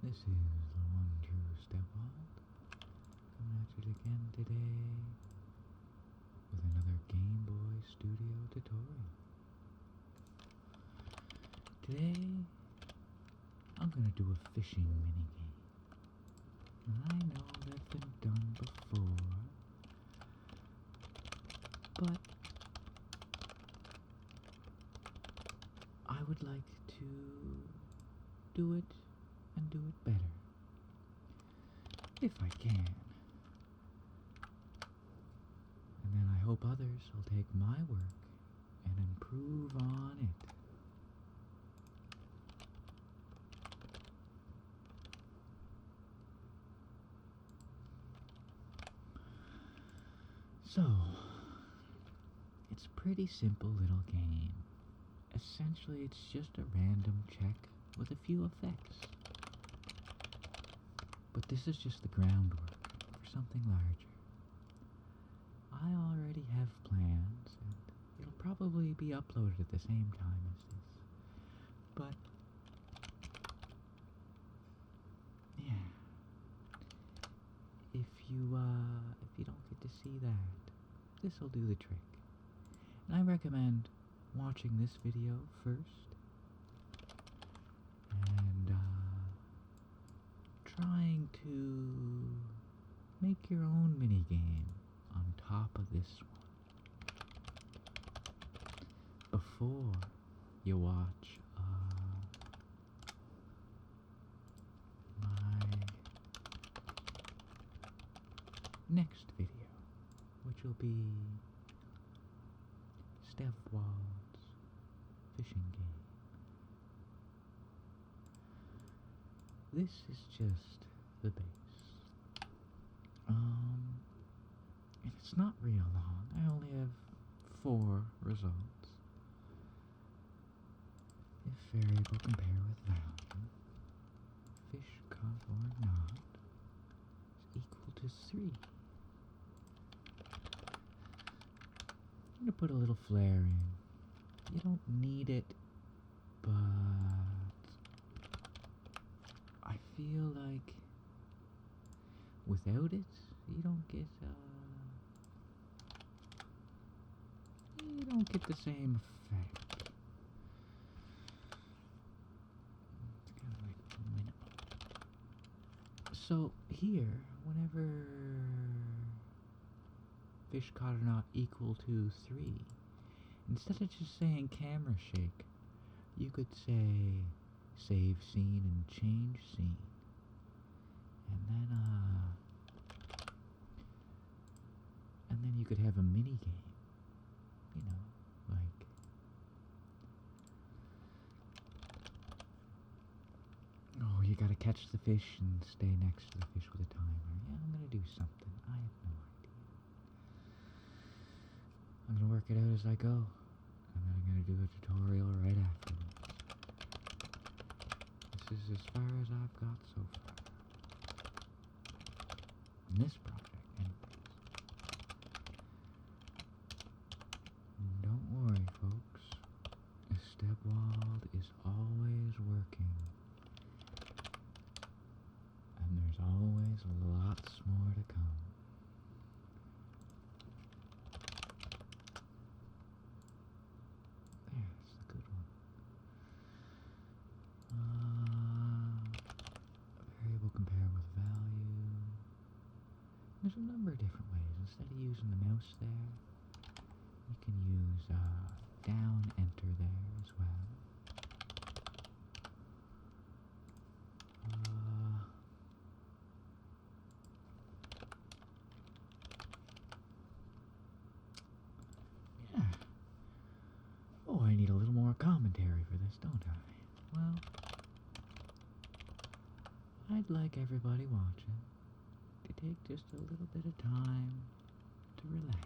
This is the one true Stepwald, coming at you again today with another Game Boy Studio tutorial. Today, I'm gonna do a fishing minigame. I know they've been done before, but I would like to do it and do it better, if I can. And then I hope others will take my work and improve on it. So, it's a pretty simple little game. Essentially, it's just a random check with a few effects. But this is just the groundwork for something larger. I already have plans, and it'll probably be uploaded at the same time as this. But, yeah. If you don't get to see that, this'll do the trick. And I recommend watching this video first and trying to make your own minigame on top of this one before you watch my next video, which will be Stepwald's fishing game. This is just the base. And it's not real long. I only have 4 results. If variable compare with value, fish caught or not, is equal to 3. I'm going to put a little flare in. You don't need it, but I feel like without it, you don't get the same effect. It's kind of like minimal. So here, whenever fish caught or not equal to 3, instead of just saying camera shake, you could say save scene and change scene. And then you could have a mini game, like you gotta catch the fish and stay next to the fish with a timer. Yeah, I'm gonna do something. I have no idea. I'm gonna work it out as I go, and then I'm gonna do a tutorial right afterwards. This is as far as I've got so far. In this project, anyways. Don't worry, folks. Stepwald is always working. And there's always lots more to come. There's the good one. Variable compare with value. There's a number of different ways. Instead of using the mouse there, you can use down enter there as well. Yeah. Oh, I need a little more commentary for this, don't I? Well, I'd like everybody watching to take just a little bit of time to relax.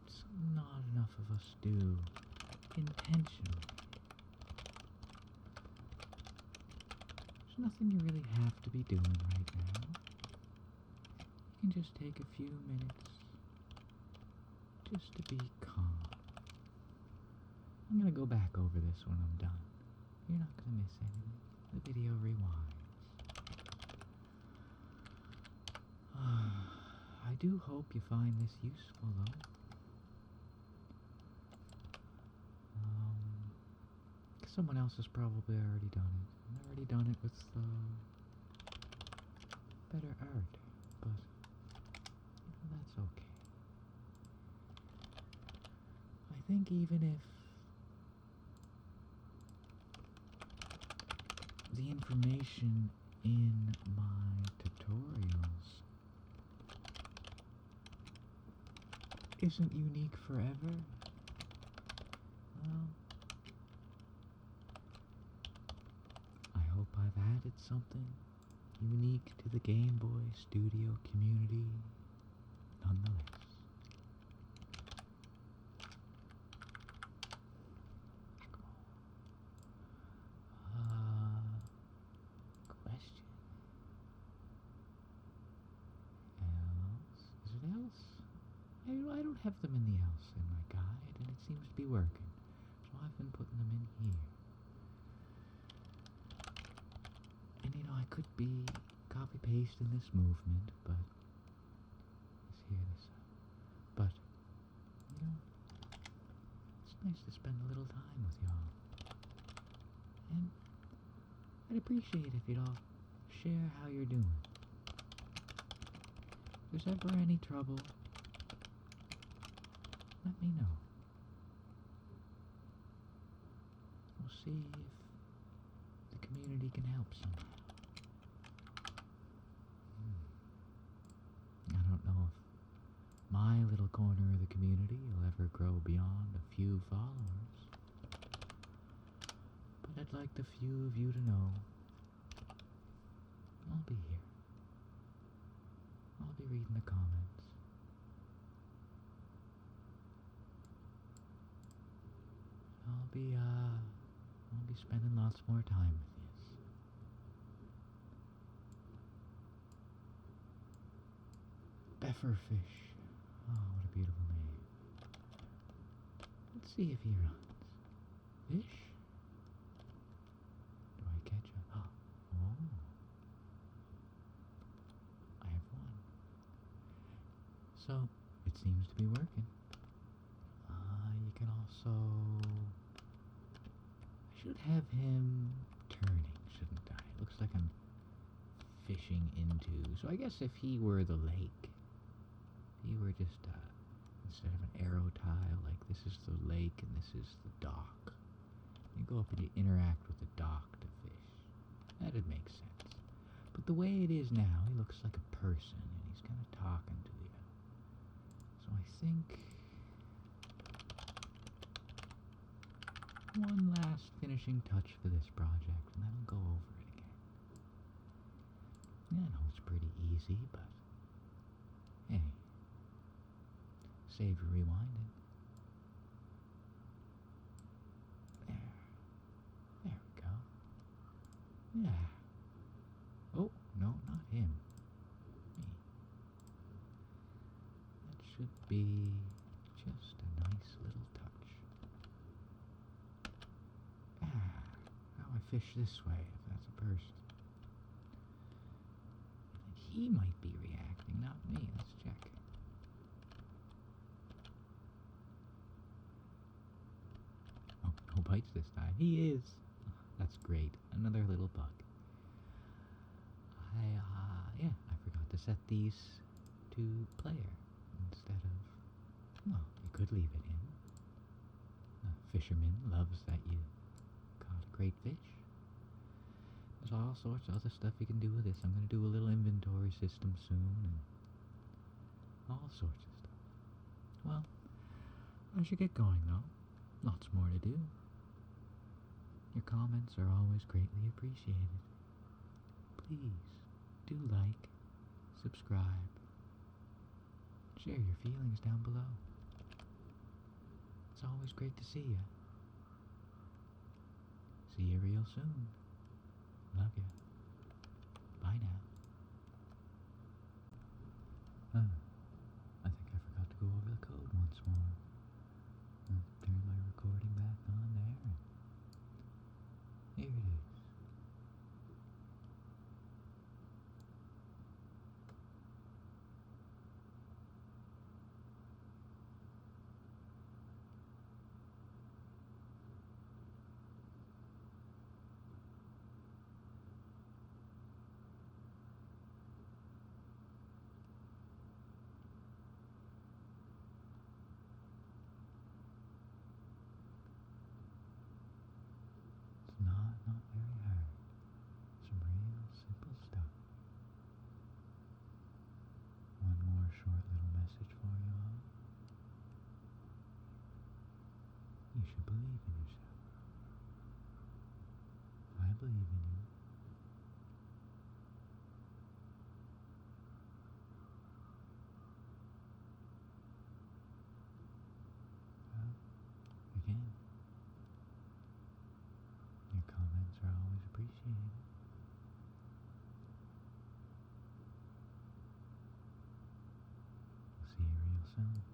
Something not enough of us do intentionally. There's nothing you really have to be doing right now. You can just take a few minutes just to be calm. I'm going to go back over this when I'm done. You're not gonna miss anything. The video rewinds. I do hope you find this useful, though. 'Cause someone else has probably already done it. And already done it with better art, but that's okay. I think even if the information in my tutorials isn't unique forever, well, I hope I've added something unique to the Game Boy Studio community nonetheless. Question. Else? Is it else? I don't have them in the else in my guide, and it seems to be working. So I've been putting them in here. And I could be copy-pasting this movement, but let's hear this out. But, it's nice to spend a little time with y'all. And I'd appreciate if you'd all share how you're doing. If there's ever any trouble, let me know. We'll see if the community can help somehow. I don't know if my little corner of the community will ever grow beyond a few followers, but I'd like the few of you to know I'll be here. I'll be reading the comments. I'll be spending lots more time with you. Befferfish. Oh, what a beautiful name. Let's see if he runs. Fish? Do I catch a... Oh. I have one. So, it seems to be working. You can also... I should have him turning, shouldn't I? It looks like I'm fishing into... So I guess if he were the lake, if he were just, instead of an arrow tile, like this is the lake and this is the dock. You go up and you interact with the dock to fish. That'd make sense. But the way it is now, he looks like a person and he's kind of talking to you. So I think one last finishing touch for this project, and then I'll go over it again. Yeah, I know it's pretty easy, but hey, save your rewinding. There we go. Yeah. Oh, no, not him. Me. That should be just a nice little touch. How I fish this way, if that's a person. He might be reacting, not me. Let's check. Oh, no bites this time. He is. That's great. Another little bug. I forgot to set these to player instead of... Well, you could leave it in. A fisherman loves that you caught a great fish. There's all sorts of other stuff you can do with this. I'm going to do a little inventory system soon and all sorts of stuff. Well, I should get going though. Lots more to do. Your comments are always greatly appreciated. Please do like, subscribe, share your feelings down below. It's always great to see you. See you real soon. Love you. Bye now. I think I forgot to go over the code once more. I'll turn my recording back on there. should believe in yourself. I believe in you. Well, again, your comments are always appreciated. We'll see you real soon.